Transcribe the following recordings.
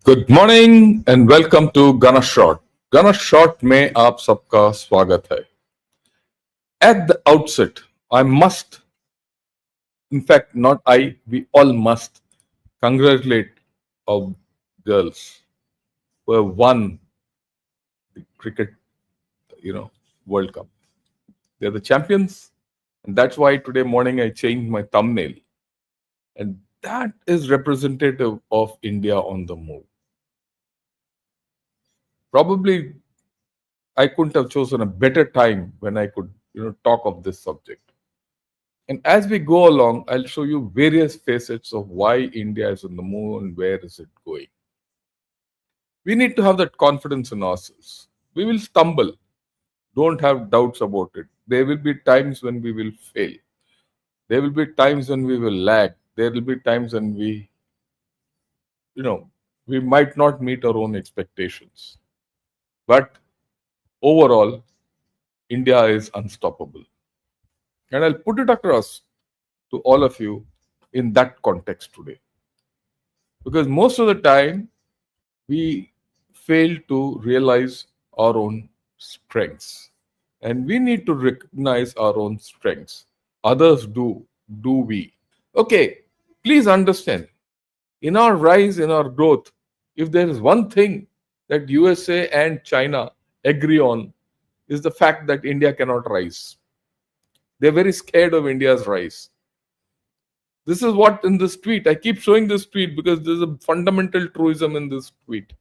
Good morning and welcome to गना shot. गना shot में आप सबका स्वागत है। At the outset, I must, in fact, not I, we all must congratulate our girls who have won the cricket, World Cup. They're the champions, and that's why today morning I changed my thumbnail, and that is representative of India on the move. Probably I couldn't have chosen a better time when I could, talk of this subject. And as we go along, I'll show you various facets of why India is on the move and where is it going. We need to have that confidence in ourselves. We will stumble. Don't have doubts about it. There will be times when we will fail. There will be times when we will lag. There will be times when we might not meet our own expectations. But overall, India is unstoppable. And I'll put it across to all of you in that context today. Because most of the time, we fail to realize our own strengths. And we need to recognize our own strengths. Others do we? Okay, please understand, in our rise, in our growth, if there is one thing that USA and China agree on, is the fact that India cannot rise. They're very scared of India's rise. This is what in this tweet, I keep showing this tweet because there's a fundamental truism in this tweet.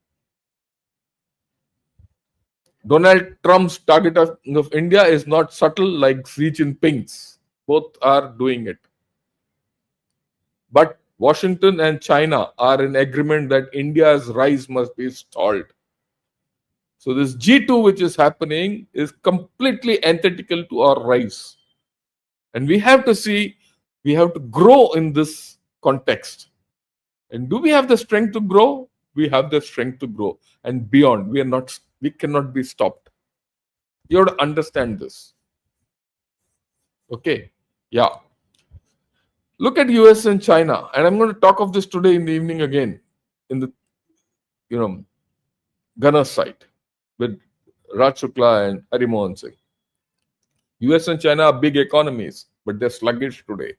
Donald Trump's targeting of India is not subtle like Xi Jinping's. Both are doing it. But Washington and China are in agreement that India's rise must be stalled. So this G2 which is happening is completely antithetical to our rise. And we have to grow in this context. And do we have the strength to grow? We have the strength to grow. And beyond, we cannot be stopped. You have to understand this. Okay. Yeah. Look at US and China. And I'm going to talk of this today in the evening again in the, Gunner's site with Raj Shukla and Hari Mohan Singh. US and China are big economies, but they're sluggish today.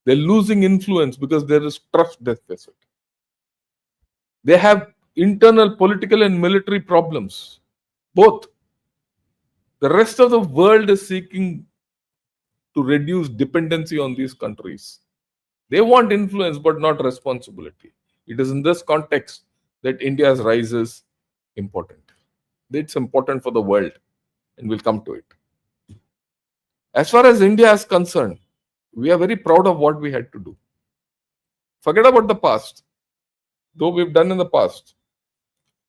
They're losing influence because there is trust deficit. They have internal political and military problems. Both. The rest of the world is seeking to reduce dependency on these countries. They want influence but not responsibility. It is in this context that India's rise is important. It's important for the world, and we'll come to it. As far as India is concerned, we are very proud of what we had to do. Forget about the past. Though we've done in the past,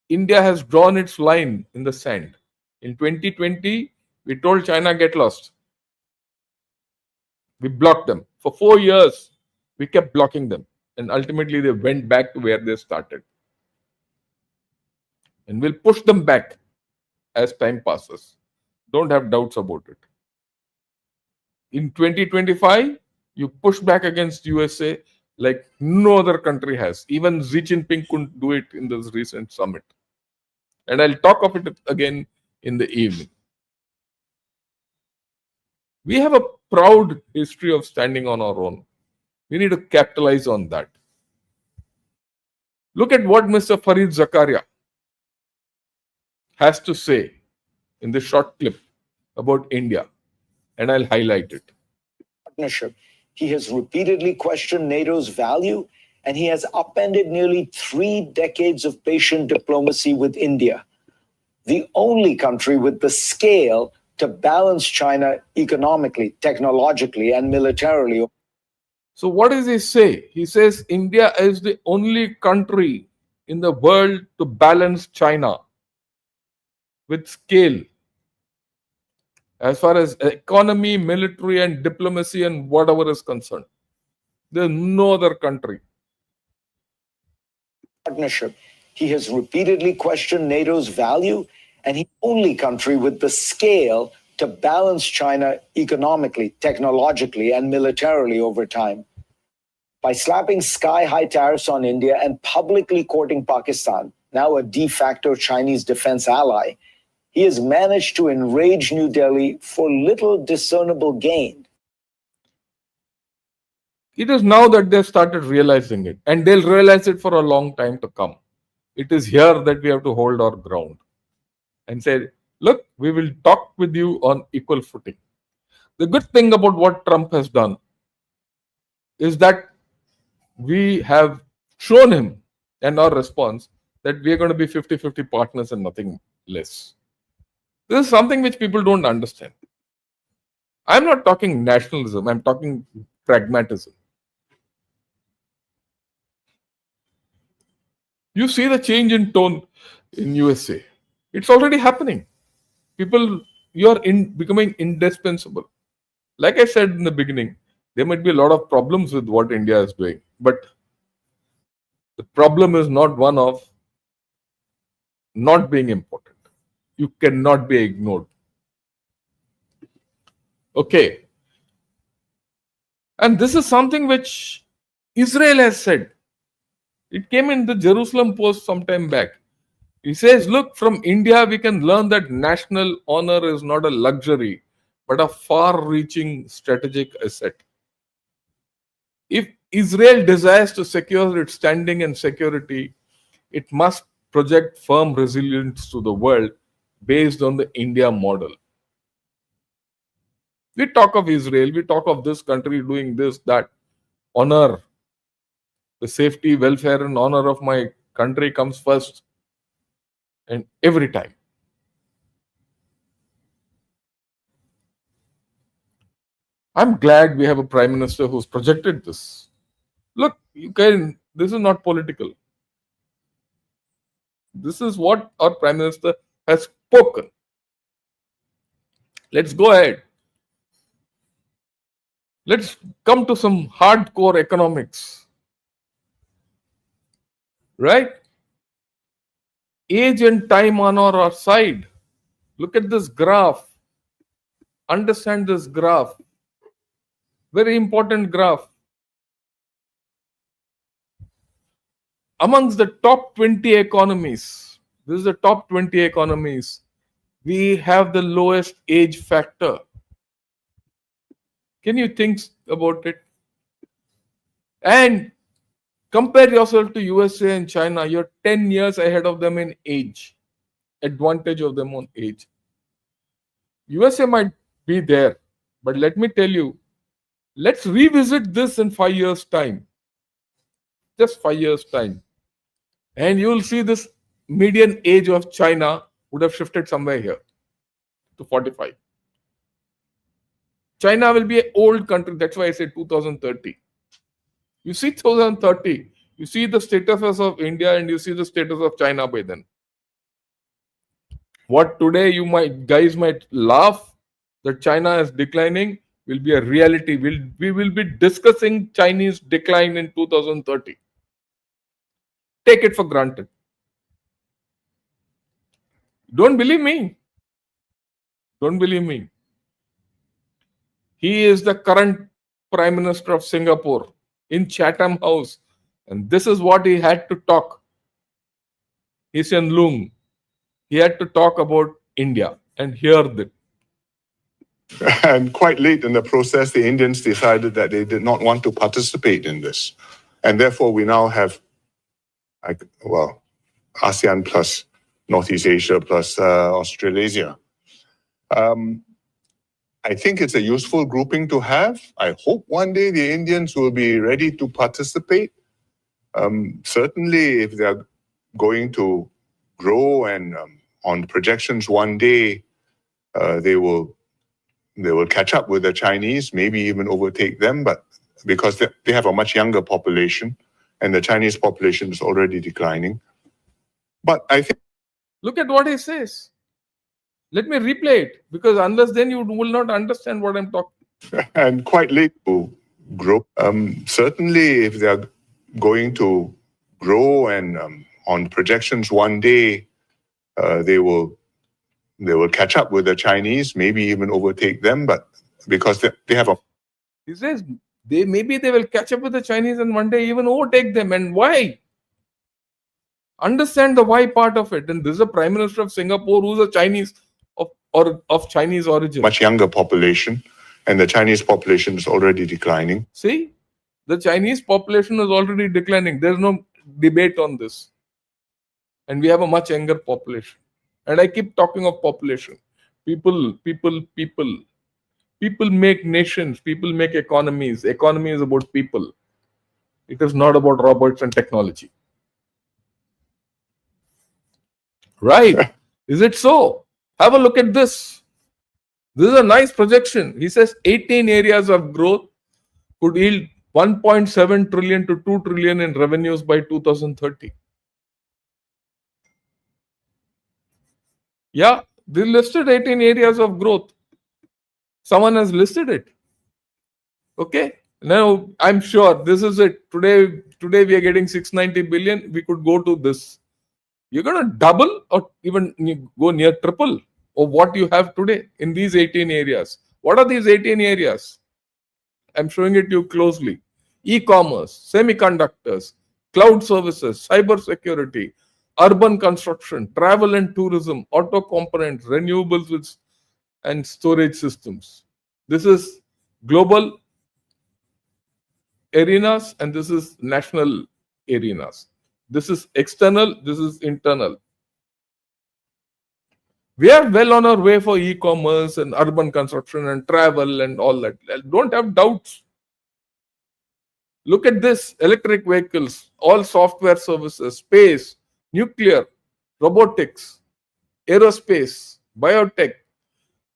India has drawn its line in the sand. In 2020, we told China, get lost. We blocked them. For 4 years, we kept blocking them. And ultimately, they went back to where they started. And we'll push them back as time passes. Don't have doubts about it. In 2025, you push back against USA like no other country has. Even Xi Jinping couldn't do it in this recent summit. And I'll talk of it again in the evening. We have a proud history of standing on our own. We need to capitalize on that. Look at what Mr. Fareed Zakaria has to say in this short clip about India. And I'll highlight it. Partnership. He has repeatedly questioned NATO's value, and he has upended nearly 3 decades of patient diplomacy with India, the only country with the scale to balance China economically, technologically, and militarily. So what does he say? He says India is the only country in the world to balance China with scale. As far as economy, military, and diplomacy, and whatever is concerned, there's no other country. Partnership. He has repeatedly questioned NATO's value, and he's the only country with the scale to balance China economically, technologically, and militarily over time. By slapping sky-high tariffs on India and publicly courting Pakistan, now a de facto Chinese defense ally, he has managed to enrage New Delhi for little discernible gain. It is now that they've started realizing it, and they'll realize it for a long time to come. It is here that we have to hold our ground and say, look, we will talk with you on equal footing. The good thing about what Trump has done is that we have shown him and our response that we are going to be 50-50 partners and nothing less. This is something which people don't understand. I'm not talking nationalism, I'm talking pragmatism. You see the change in tone in USA. It's already happening. People, you're becoming indispensable. Like I said in the beginning, there might be a lot of problems with what India is doing, but the problem is not one of not being important. You cannot be ignored. Okay. And this is something which Israel has said. It came in the Jerusalem Post some time back. He says, look, from India we can learn that national honor is not a luxury, but a far-reaching strategic asset. If Israel desires to secure its standing and security, it must project firm resilience to the world based on the India model. We talk of Israel, we talk of this country doing this, that. Honor, the safety, welfare, and honor of my country comes first and every time. I'm glad we have a prime minister who's projected this. Look, this is not political. This is what our prime minister has spoken. Let's go ahead. Let's come to some hardcore economics. Right? Age and time on our side. Look at this graph. Understand this graph. Very important graph. Amongst the top 20 economies, this is the top 20 economies, we have the lowest age factor. Can you think about it? And compare yourself to USA and China. You're 10 years ahead of them in age. Advantage of them on age. USA might be there, but let me tell you, let's revisit this in 5 years' time. Just 5 years' time. And you will see this median age of China would have shifted somewhere here to 45. China will be an old country. That's why I say 2030. You see 2030, you see the status of India and you see the status of China by then. What today guys might laugh that China is declining will be a reality. We will be discussing Chinese decline in 2030. Take it for granted. Don't believe me. Don't believe me. He is the current Prime Minister of Singapore in Chatham House. And this is what he had to talk. Hsien Loong. He had to talk about India and hear that. And quite late in the process, the Indians decided that they did not want to participate in this. And therefore, we now have, ASEAN plus Northeast Asia plus Australasia. I think it's a useful grouping to have. I hope one day the Indians will be ready to participate. Certainly, if they're going to grow and on projections one day, they will catch up with the Chinese, maybe even overtake them, but because they have a much younger population and the Chinese population is already declining. But I think... Look at what he says. Let me replay it, because unless then you will not understand what I'm talking. And quite late to grow. Certainly, if they're going to grow and on projections one day, they will catch up with the Chinese, maybe even overtake them, but because they have a... He says Maybe they will catch up with the Chinese and one day even overtake them. And why? Understand the why part of it. And this is a Prime Minister of Singapore who's a Chinese of Chinese origin. Much younger population, and the Chinese population is already declining. See, the Chinese population is already declining. There's no debate on this. And we have a much younger population. And I keep talking of population. People make nations, people make economies. Economy is about people. It is not about robots and technology. Right? Is it so? Have a look at this. This is a nice projection. He says 18 areas of growth could yield 1.7 trillion to 2 trillion in revenues by 2030. Yeah, they listed 18 areas of growth. Someone has listed it. Okay. Now, I'm sure this is it. Today we are getting 690 billion. We could go to this. You're going to double or even go near triple of what you have today in these 18 areas. What are these 18 areas? I'm showing it to you closely. E-commerce, semiconductors, cloud services, cyber security, urban construction, travel and tourism, auto components, renewables and storage systems. This is global arenas and this is national arenas. This is external, this is internal. We are well on our way for e-commerce and urban construction and travel and all that. Don't have doubts. Look at this, electric vehicles, all software services, space, nuclear, robotics, aerospace, biotech,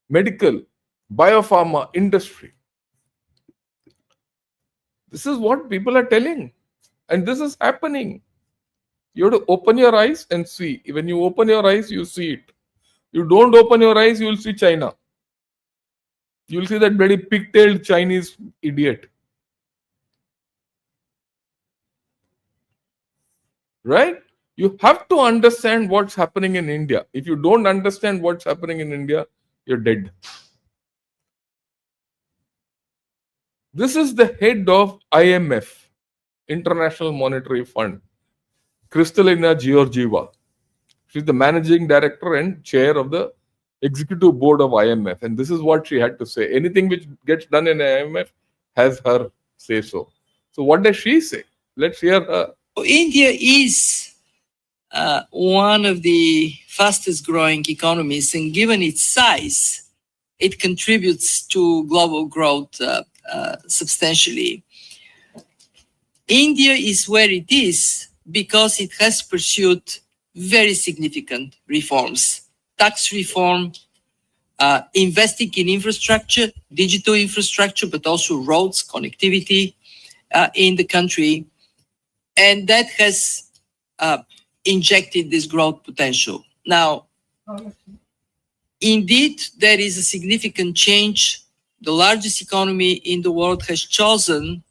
medical, biopharma, industry. This is what people are telling. And this is happening. You have to open your eyes and see. When you open your eyes, you see it. You don't open your eyes, you will see China. You will see that very pigtailed Chinese idiot. Right? You have to understand what's happening in India. If you don't understand what's happening in India, you're dead. This is the head of IMF, International Monetary Fund, Kristalina Georgieva. She's the managing director and chair of the executive board of IMF. And this is what she had to say. Anything which gets done in IMF has her say so. So what does she say? Let's hear her. India is one of the fastest growing economies, and given its size, it contributes to global growth substantially. India is where it is because it has pursued very significant reforms. Tax reform, investing in infrastructure, digital infrastructure, but also roads, connectivity in the country. And that has injected this growth potential. Now, indeed, there is a significant change. The largest economy in the world has chosen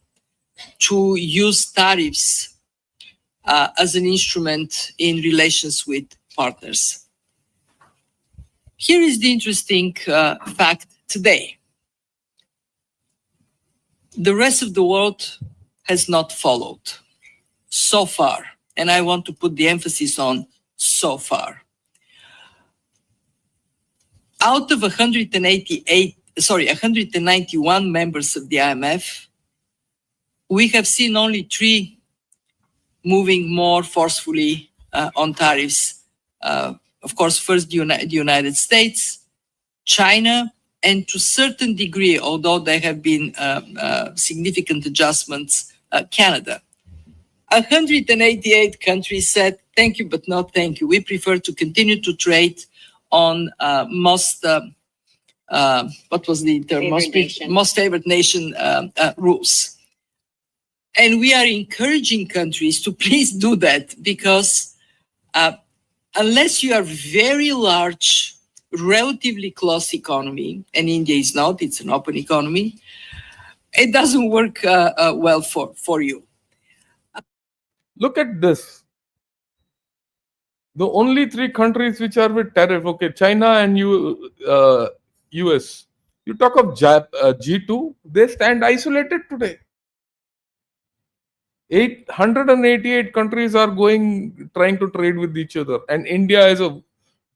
to use tariffs as an instrument in relations with partners. Here is the interesting fact today. The rest of the world has not followed so far, and I want to put the emphasis on so far. Out of 191 members of the IMF, we have seen only 3 moving more forcefully on tariffs. Of course, first the United States, China, and to a certain degree, although there have been significant adjustments, Canada. 188 countries said, thank you, but no thank you. We prefer to continue to trade on most, what was the term? Most favored nation rules. And we are encouraging countries to please do that because unless you are very large, relatively close economy, and India is not, it's an open economy, it doesn't work well for you. Look at this. The only 3 countries which are with tariff, okay, China and US. You talk of G2, they stand isolated today. 188 countries are trying to trade with each other, and India is a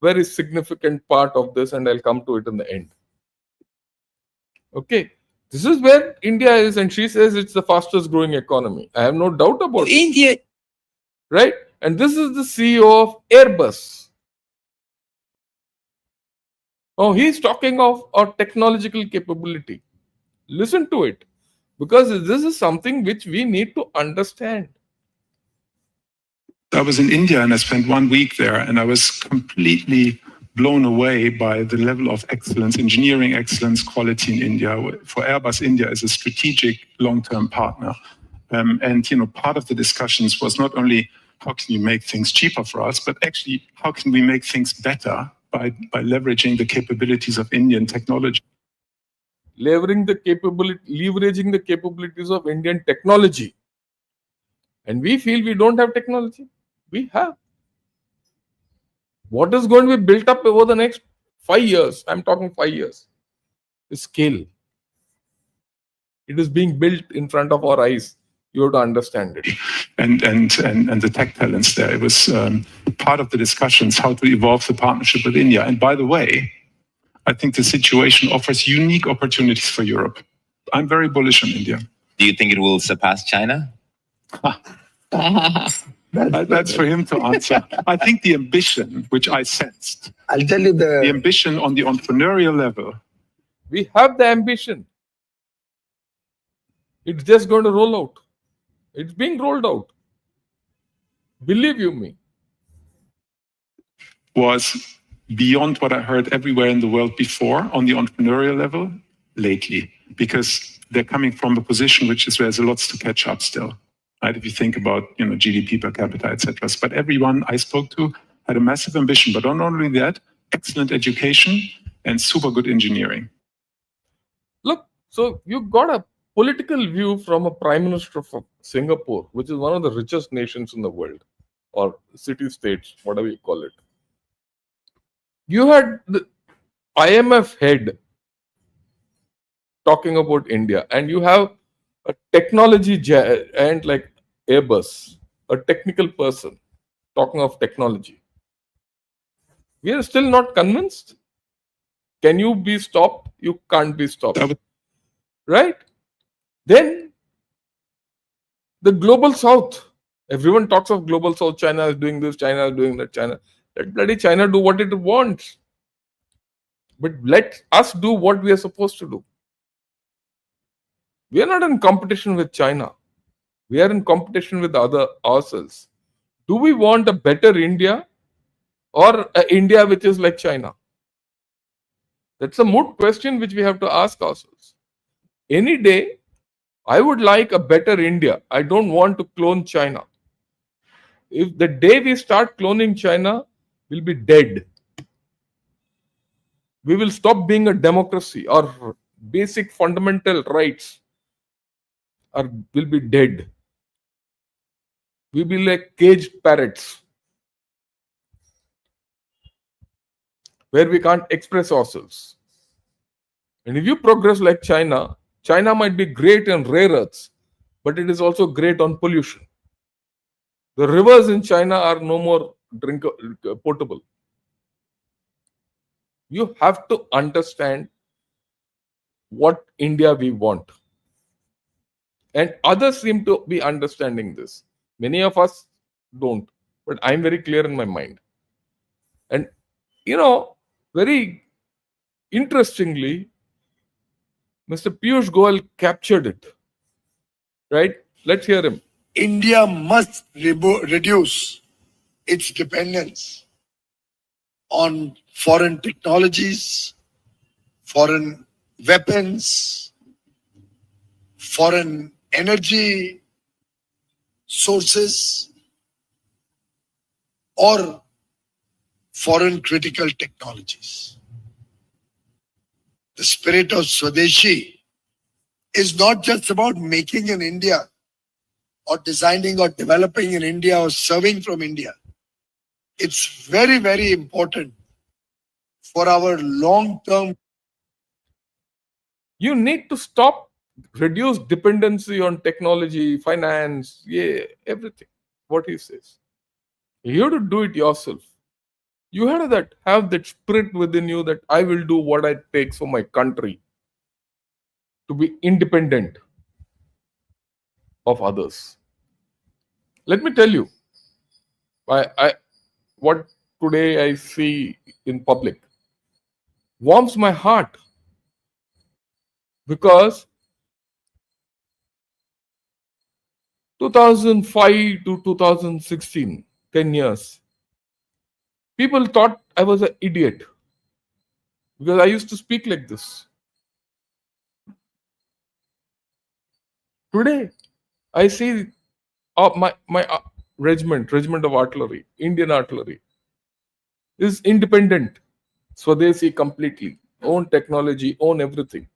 very significant part of this, and I'll come to it in the end. Okay, this is where India is, and she says it's the fastest growing economy. I have no doubt about it, India, right? And this is the CEO of Airbus. Oh, he's talking of our technological capability. Listen to it, because this is something which we need to understand. I was in India and I spent 1 week there, and I was completely blown away by the level of excellence, engineering excellence, quality in India. For Airbus, India is a strategic long-term partner. And part of the discussions was not only how can you make things cheaper for us, but actually how can we make things better by leveraging the capabilities of Indian technology. Leveraging the capabilities of Indian technology. And we feel we don't have technology. We have. What is going to be built up over the next 5 years? I'm talking 5 years. Is scale. It is being built in front of our eyes. You have to understand it. And the tech talents there. It was part of the discussions how to evolve the partnership with India. And by the way, I think the situation offers unique opportunities for Europe. I'm very bullish on India. Do you think it will surpass China? That's for him to answer. I think the ambition, which I sensed, I'll tell you the ambition on the entrepreneurial level. We have the ambition. It's just going to roll out. It's being rolled out. Believe you me. Was beyond what I heard everywhere in the world before on the entrepreneurial level lately, because they're coming from a position which is there's a lot to catch up still. Right? If you think about GDP per capita, etc. But everyone I spoke to had a massive ambition. But not only that, excellent education and super good engineering. Look, so you got a political view from a prime minister of Singapore, which is one of the richest nations in the world, or city-states, whatever you call it. You had the IMF head talking about India, and you have a technology and like Airbus, a technical person talking of technology. We are still not convinced. Can you be stopped? You can't be stopped. Right? Then the global south. Everyone talks of global south. China is doing this, China is doing that, China. Let bloody China do what it wants. But let us do what we are supposed to do. We are not in competition with China. We are in competition with ourselves. Do we want a better India or an India which is like China? That's a moot question which we have to ask ourselves. Any day, I would like a better India. I don't want to clone China. If the day we start cloning China, we'll be dead. We will stop being a democracy. Our basic fundamental rights will be dead. We'll be like caged parrots where we can't express ourselves. And if you progress like China, China might be great in rare earths, but it is also great on pollution. The rivers in China are no more potable. You have to understand what India we want. And others seem to be understanding this. Many of us don't, but I'm very clear in my mind. And, very interestingly, Mr. Piyush Goyal captured it. Right? Let's hear him. India must reduce its dependence on foreign technologies, foreign weapons, foreign energy sources, or foreign critical technologies. The spirit of Swadeshi is not just about making in India or designing or developing in India or serving from India. It's very, very important for our long-term. You need to stop reduce dependency on technology, finance, yeah, everything. What he says. You have to do it yourself. You have that spirit within you that I will do what it takes for my country to be independent of others. Let me tell you, what today I see in public warms my heart, because 2005 to 2016, 10 years, people thought I was an idiot because I used to speak like this. Today, I see my regiment of artillery, Indian artillery, is independent, Swadeshi completely, own technology, own everything,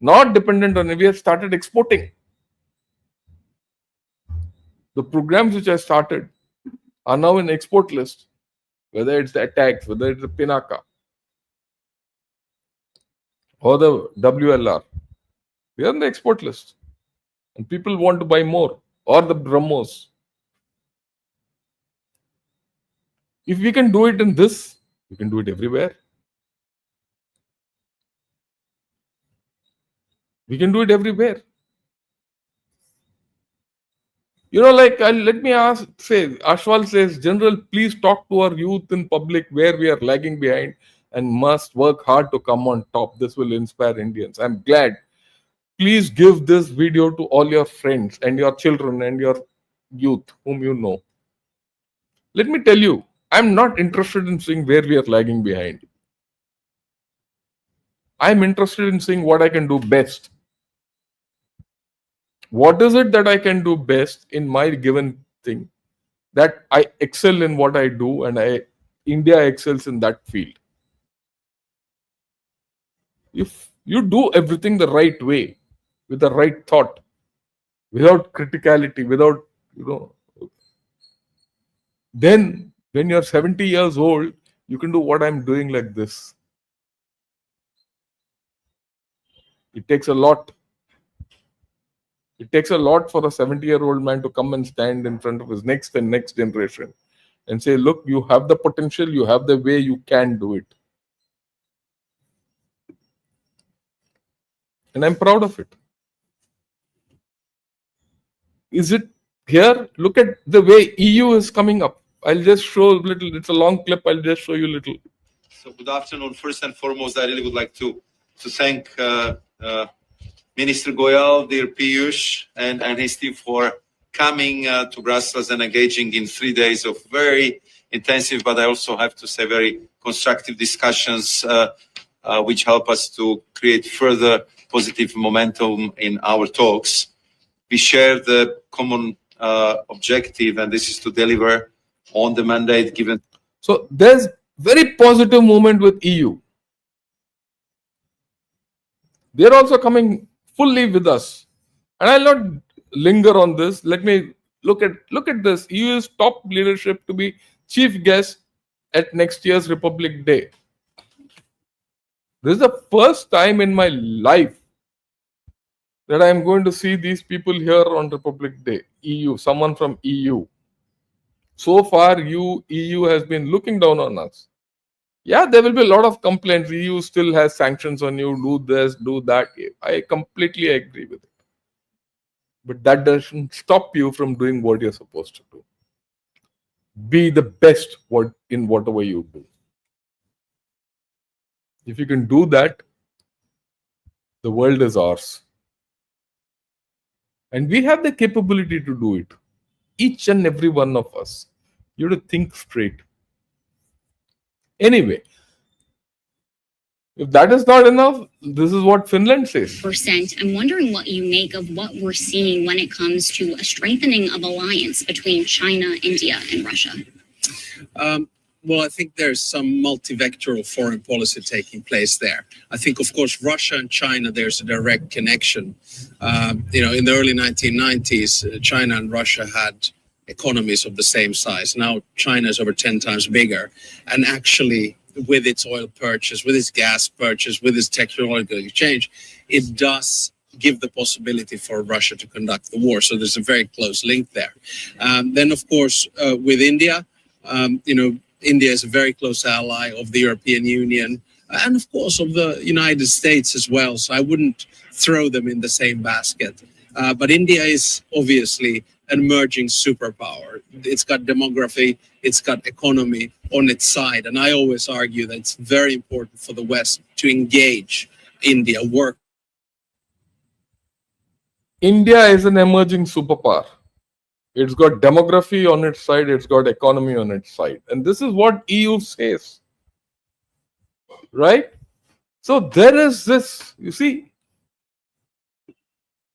not dependent on. We have started exporting. The programs which I started are now in export list, whether it's the attacks, whether it's the Pinaka or the WLR. We are on the export list, and people want to buy more, or the BrahMos. If we can do it in this, we can do it everywhere. We can do it everywhere. Let me say, Ashwal says, General, please talk to our youth in public where we are lagging behind and must work hard to come on top. This will inspire Indians. I'm glad. Please give this video to all your friends and your children and your youth whom you know. Let me tell you, I'm not interested in seeing where we are lagging behind. I'm interested in seeing what I can do best. What is it that I can do best in my given thing, that I excel in what I do, and India excels in that field. If you do everything the right way, with the right thought, without criticality, without, then when you're 70 years old, you can do what I'm doing like this. It takes a lot. It takes a lot for a 70-year-old man to come and stand in front of his next and next generation and say, look, you have the potential, you have the way, you can do it. And I'm proud of it. Is it here? Look at the way EU is coming up. I'll just show a little. It's a long clip. I'll just show you a little. So good afternoon. First and foremost, I really would like to thank Minister Goyal, dear Piyush, and his team for coming to Brussels and engaging in 3 days of very intensive, but I also have to say very constructive discussions, which help us to create further positive momentum in our talks. We share the common objective, and this is to deliver on the mandate given. So there's very positive movement with EU. They're also coming fully with us, and I'll not linger on this. Let me look at this. EU's top leadership to be chief guest at next year's Republic Day. This is the first time in my life that I am going to see these people here on Republic Day. EU, someone from EU. So far, EU has been looking down on us. Yeah, there will be a lot of complaints. EU still has sanctions on you, do this, do that. I completely agree with it. But that doesn't stop you from doing what you're supposed to do. Be the best in whatever you do. If you can do that, the world is ours. And we have the capability to do it. Each and every one of us. You have to think straight. Anyway, if that is not enough, this is what Finland says. I'm wondering what you make of what we're seeing when it comes to a strengthening of alliance between China, India, and Russia. Well, I think there's some multi-vectoral foreign policy taking place there. I think, of course, Russia and China, there's a direct connection. In the early 1990s, China and Russia had economies of the same size. Now China is over 10 times bigger. And actually, with its oil purchase, with its gas purchase, with its technological exchange, it does give the possibility for Russia to conduct the war. So there's a very close link there. Then, of course, with India, India is a very close ally of the European Union and, of course, of the United States as well. So I wouldn't throw them in the same basket. But India is obviously an emerging superpower. It's got demography, it's got economy on its side. And I always argue that it's very important for the West to engage India, work. India is an emerging superpower. It's got demography on its side, it's got economy on its side. And this is what EU says. Right? So there is this, you see,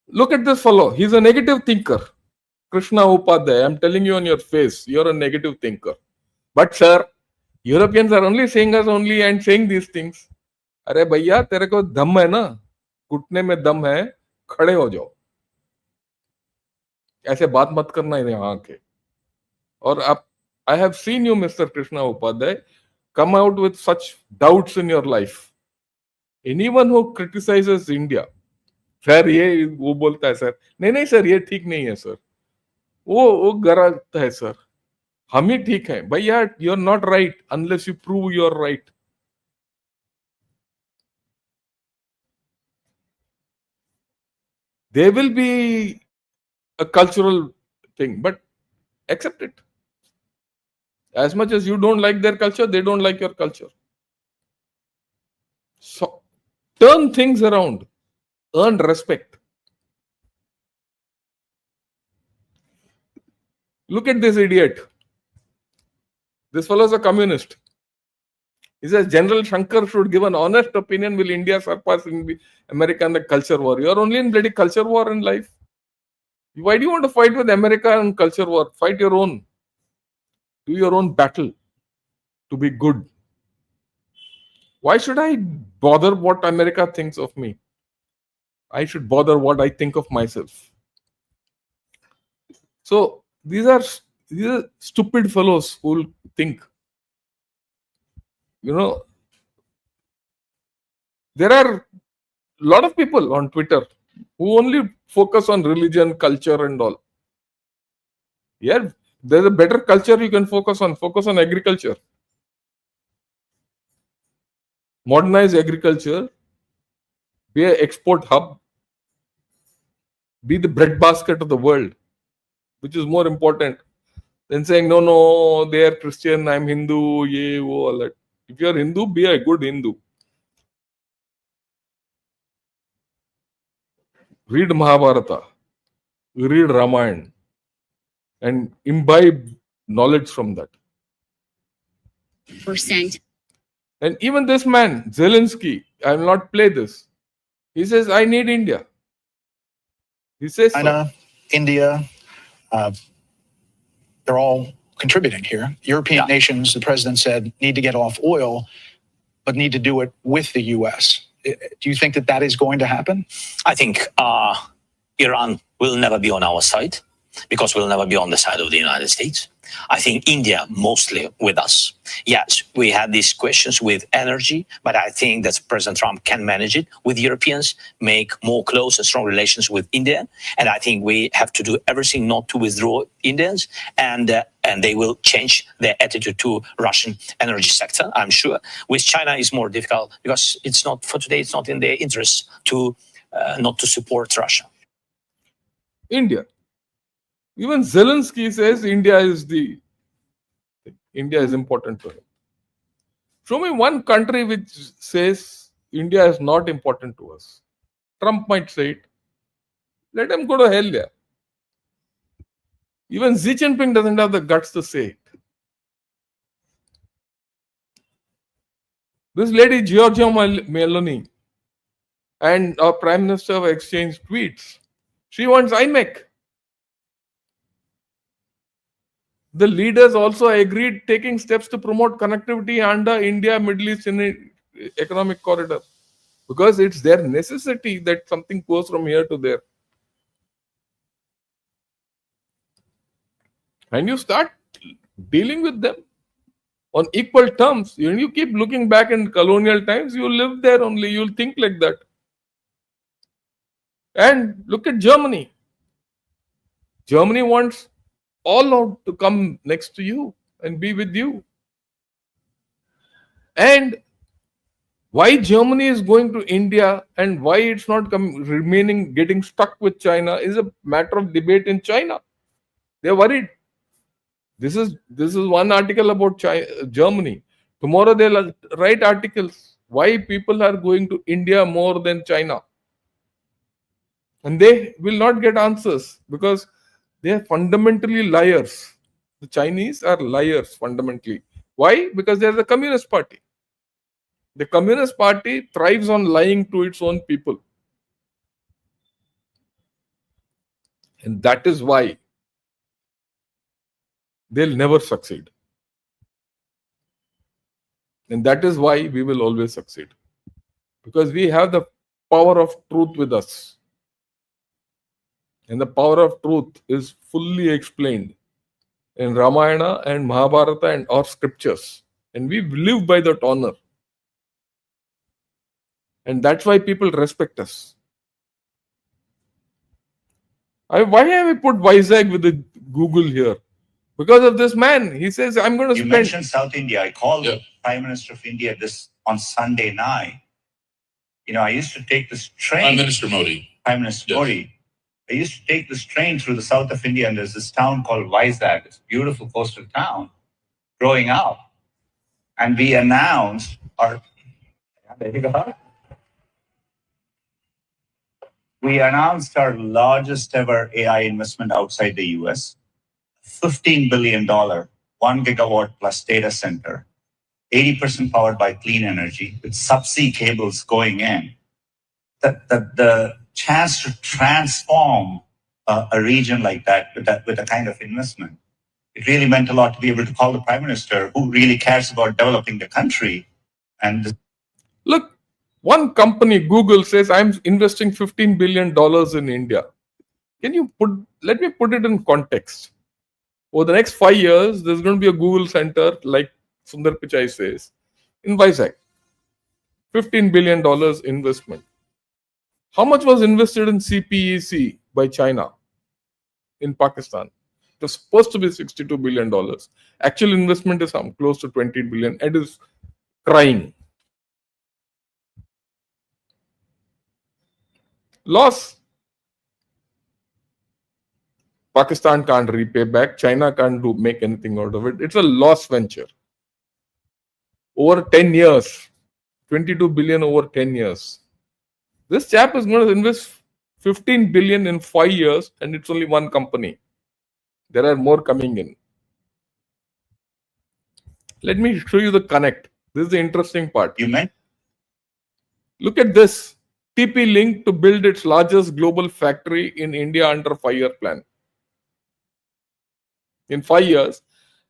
look at this fellow. He's a negative thinker. Krishna Upadhyay, I'm telling you on your face, you're a negative thinker. But sir, Europeans are only saying us only and saying these things. अरे भैया तेरे को दम है ना, घुटने में दम है, खड़े हो जाओ. ऐसे बात मत करना यहाँ के. और आप, I have seen you, Mr. Krishna Upadhyay, come out with such doubts in your life. Anyone who criticizes India, sir ये वो बोलता है सर, नहीं सर ये ठीक नहीं है सर, वो गलत है सर, हम ही ठीक हैं. भैया you are not right unless you prove you are right. There will be a cultural thing, but accept it. As much as you don't like their culture, they don't like your culture. So turn things around, earn respect. Look at this idiot. This fellow is a communist. He says General Shankar should give an honest opinion. Will India surpass America in the culture war? You are only in bloody culture war in life. Why do you want to fight with America and culture war? Fight your own. Do your own battle to be good. Why should I bother what America thinks of me? I should bother what I think of myself. So these are stupid fellows who will think. You know, there are a lot of people on Twitter who only focus on religion, culture and all. Yeah, there's a better culture you can focus on. Focus on agriculture. Modernize agriculture. Be an export hub. Be the breadbasket of the world, which is more important than saying, no, they are Christian, I'm Hindu, ye, wo, all that. If you are Hindu, be a good Hindu. Read Mahabharata, read Ramayana, and imbibe knowledge from that. Percent. And even this man, Zelensky, I will not play this. He says, I need India. He says China, India, they're all contributing here. European nations, the president said, need to get off oil, but need to do it with the U.S. Do you think that that is going to happen? I think Iran will never be on our side because we'll never be on the side of the United States. I think India mostly with us. Yes, we had these questions with energy, but I think that President Trump can manage it with Europeans, make more close and strong relations with India. And I think we have to do everything not to withdraw Indians, and they will change their attitude to Russian energy sector, I'm sure. With China, it's more difficult because it's not, for today, it's not in their interest to not to support Russia. India. Even Zelensky says India is important to him. Show me one country which says India is not important to us. Trump might say it. Let him go to hell there. Even Xi Jinping doesn't have the guts to say it. This lady Giorgia Meloni and our Prime Minister have exchanged tweets. She wants IMEC. The leaders also agreed taking steps to promote connectivity under India Middle East economic corridor, because it's their necessity that something goes from here to there. And you start dealing with them on equal terms. When you keep looking back in colonial times, you live there only, you'll think like that. And look at Germany. Germany wants all out to come next to you and be with you. And why Germany is going to India and why it's not remaining getting stuck with China is a matter of debate in China. They're worried. This is one article about Germany. Tomorrow they'll write articles why people are going to India more than China. And they will not get answers because they are fundamentally liars. The Chinese are liars fundamentally. Why? Because they are the Communist Party. The Communist Party thrives on lying to its own people. And that is why they'll never succeed. And that is why we will always succeed. Because we have the power of truth with us. And the power of truth is fully explained in Ramayana and Mahabharata and our scriptures. And we live by that honor. And that's why people respect us. Why have I put Vizag with the Google here? Because of this man. He says, I'm going to You spend. mentioned South India. I called the Prime Minister of India on Sunday night. You know, I used to take this train. Prime Minister Modi. I used to take this train through the south of India, and there's this town called Vizag. It's a beautiful coastal town growing up. And we announced our largest ever AI investment outside the US. $15 billion, 1 gigawatt plus data center, 80% powered by clean energy, with subsea cables going in. The chance to transform a region like that with a kind of investment, it really meant a lot to be able to call the Prime Minister who really cares about developing the country. And look, one company, Google, says I'm investing $15 billion in India. Let me put it in context. Over the next 5 years, there's going to be a Google center, like Sundar Pichai says, in Vizag. $15 billion investment. How much was invested in CPEC by China in Pakistan? It was supposed to be $62 billion. Actual investment is close to $20 billion. It is crying. Loss. Pakistan can't repay back. China can't make anything out of it. It's a loss venture. Over 10 years, 22 billion over 10 years. This chap is going to invest 15 billion in 5 years, and it's only one company. There are more coming in. Let me show you the connect. This is the interesting part. Look at this. TP-Link to build its largest global factory in India under 5-year plan. In 5 years,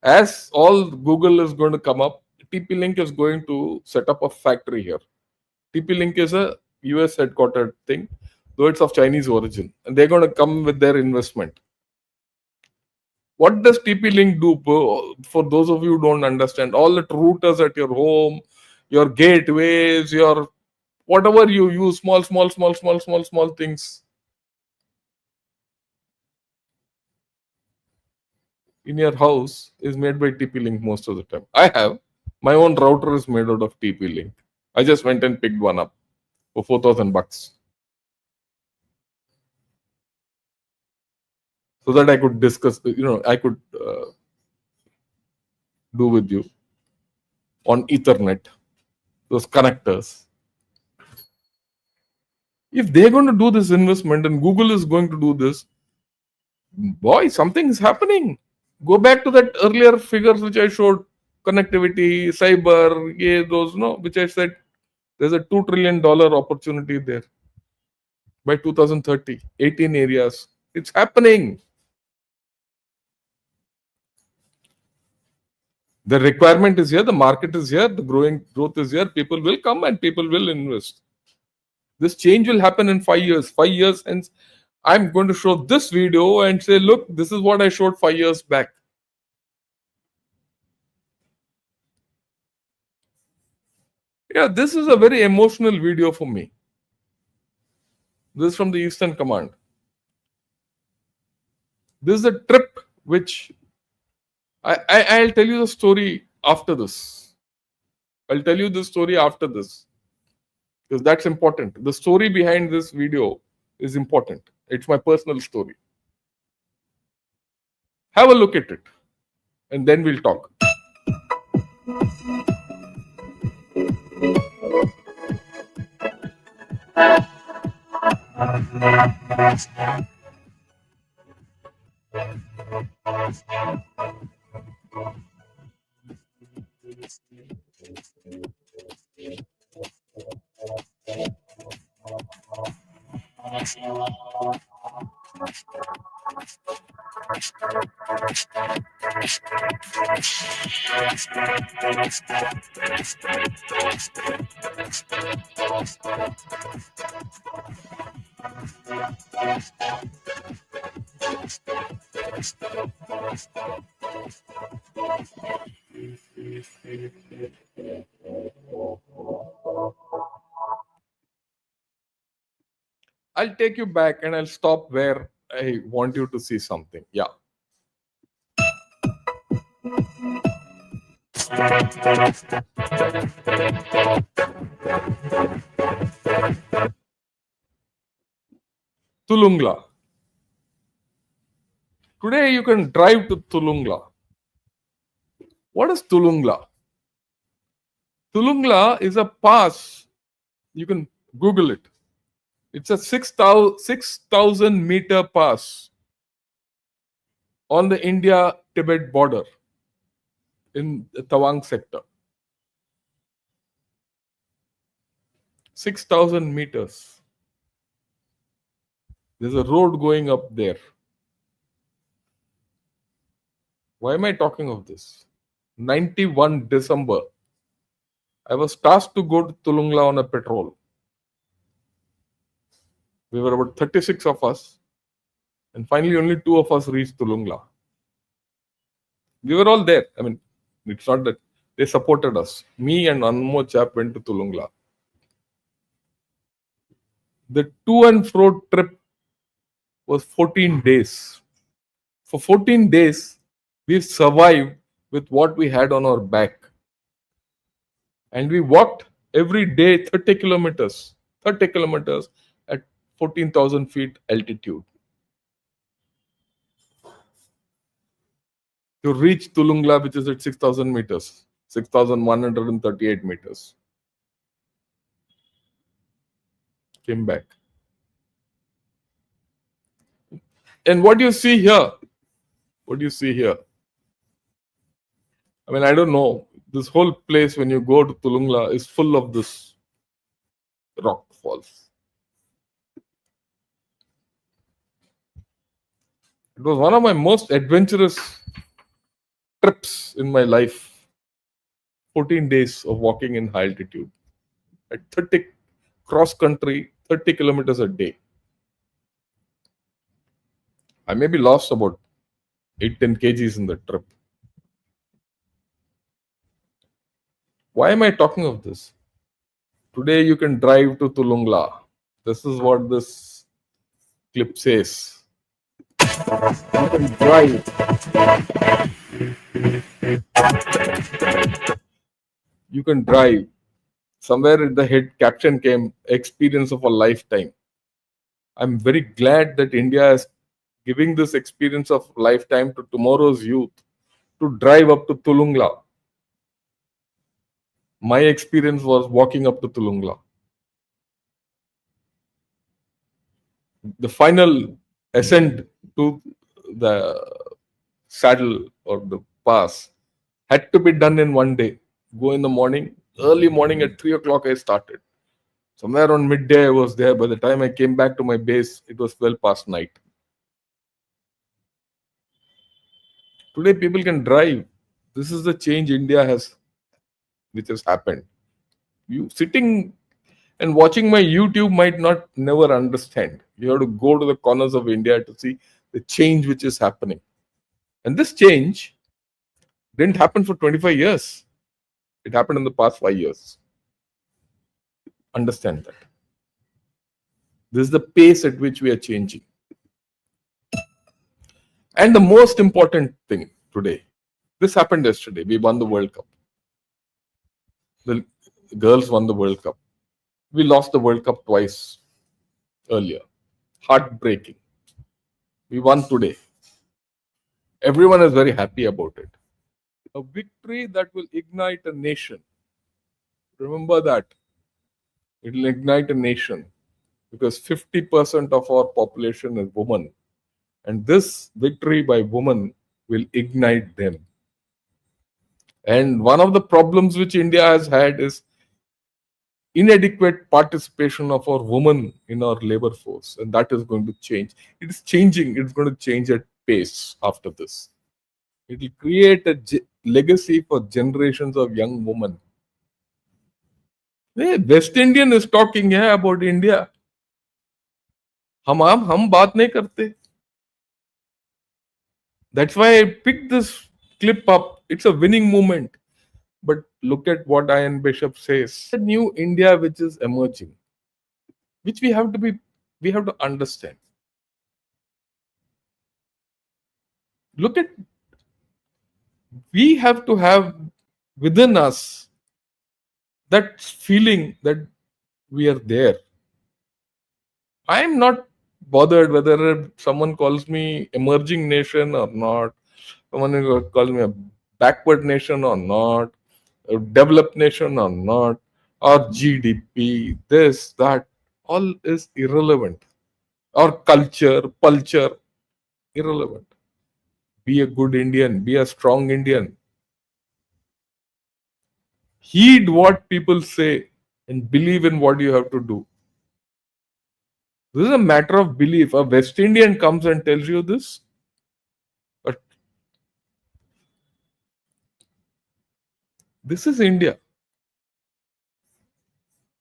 as all Google is going to come up, TP-Link is going to set up a factory here. TP-Link is a US headquartered thing, though it's of Chinese origin. And they're going to come with their investment. What does TP-Link do? For those of you who don't understand, all the routers at your home, your gateways, your whatever you use, small things in your house is made by TP-Link most of the time. I have my own router is made out of TP-Link. I just went and picked one up for $4,000 so that I could discuss. I could do with you on Ethernet those connectors. If they're going to do this investment and Google is going to do this, boy, something is happening. Go back to that earlier figures which I showed, connectivity, cyber, those, which I said there's a $2 trillion opportunity there by 2030, 18 areas. It's happening. The requirement is here, the market is here, the growth is here, people will come and people will invest. This change will happen in 5 years. 5 years hence, I'm going to show this video and say, look, this is what I showed 5 years back. Yeah, this is a very emotional video for me. This is from the Eastern Command. This is a trip which I'll tell you the story after this. I'll tell you the story after this because that's important. The story behind this video is important. It's my personal story. Have a look at it and then we'll talk. I'll take you back and I'll stop where I want you to see something. Yeah. Tulungla. Today you can drive to Tulungla. What is Tulungla? Tulungla is a pass. You can Google it. It's a 6,000 meter pass on the India-Tibet border in the Tawang sector. 6,000 meters. There's a road going up there. Why am I talking of this? 91 December, I was tasked to go to Tulungla on a patrol. We were about 36 of us, and finally only 2 of us reached Tulungla. We were all there. I mean, it's not that they supported us. Me and one more chap went to Tulungla. The to and fro trip was 14 days. For 14 days, we survived with what we had on our back. And we walked every day 30 kilometers at 14,000 feet altitude to reach Tulungla, which is at 6,000 meters, 6,138 meters. Came back. And what do you see here? What do you see here? I mean, I don't know. This whole place, when you go to Tulungla, is full of this rock falls. It was one of my most adventurous trips in my life. 14 days of walking in high altitude at 30 cross country, 30 kilometers a day. I maybe lost about 8-10 kgs in the trip. Why am I talking of this? Today you can drive to Tulungla. This is what this clip says. You can drive. You can drive. Somewhere in the head caption came, experience of a lifetime. I'm very glad that India is giving this experience of lifetime to tomorrow's youth to drive up to Tulungla. My experience was walking up to Tulungla. The final ascent to the saddle or the pass had to be done in one day. Go in the morning, early morning at 3 o'clock I started. Somewhere around midday I was there. By the time I came back to my base, it was well past night. Today people can drive. This is the change India has, which has happened. You sitting and watching my YouTube might not never understand. You have to go to the corners of India to see the change which is happening. And this change didn't happen for 25 years. It happened in the past 5 years. Understand that. This is the pace at which we are changing. And the most important thing today, this happened yesterday. We won the World Cup. The girls won the World Cup. We lost the World Cup twice earlier. Heartbreaking. We won today. Everyone is very happy about it. A victory that will ignite a nation. Remember that. It will ignite a nation because 50% of our population is women. And this victory by women will ignite them. And one of the problems which India has had is inadequate participation of our women in our labor force. And that is going to change. It is changing. It's going to change at pace after this. It will create a legacy for generations of young women. Hey, West Indian is talking about India. हम बात नहीं करते. That's why I picked this clip up. It's a winning moment. But look at what Ian Bishop says. A new India which is emerging, which we have to understand. Look at, we have to have within us that feeling that we are there. I am not bothered whether someone calls me emerging nation or not, someone calls me a backward nation or not, a developed nation or not, or GDP, this, that, all is irrelevant. Or culture, irrelevant. Be a good Indian, be a strong Indian. Heed what people say and believe in what you have to do. This is a matter of belief. A West Indian comes and tells you this, but this is India.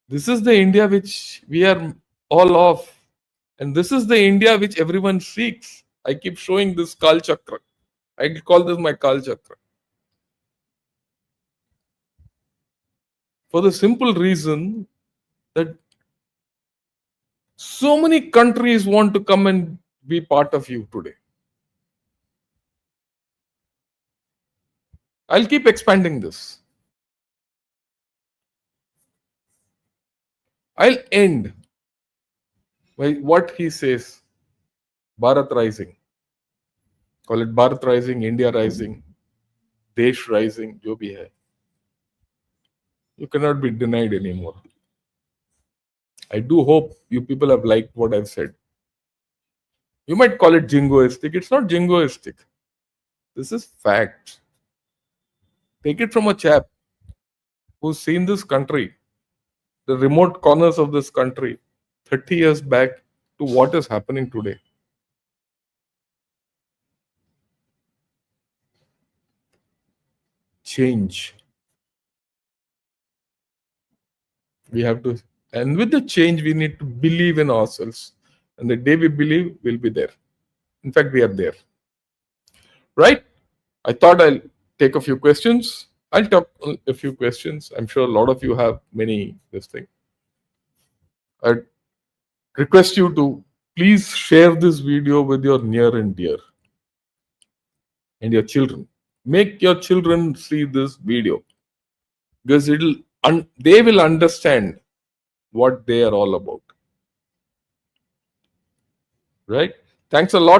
This is the India which we are all of. And this is the India which everyone seeks. I keep showing this Kal Chakra. I call this my Kal Chakra. For the simple reason that so many countries want to come and be part of you today. I'll keep expanding this. I'll end by what he says. Bharat rising. Call it Bharat rising, India rising, Desh rising, jo bhi hai. You cannot be denied anymore. I do hope you people have liked what I've said. You might call it jingoistic. It's not jingoistic. This is fact. Take it from a chap who's seen this country, the remote corners of this country, 30 years back to what is happening today. Change. We have to, and with the change, we need to believe in ourselves. And the day we believe, we'll be there. In fact, we are there. Right? I thought I'll take a few questions. I'll talk a few questions. I'm sure a lot of you have many this thing. I request you to please share this video with your near and dear and your children. Make your children see this video because they will understand what they are all about. Right? Thanks a lot.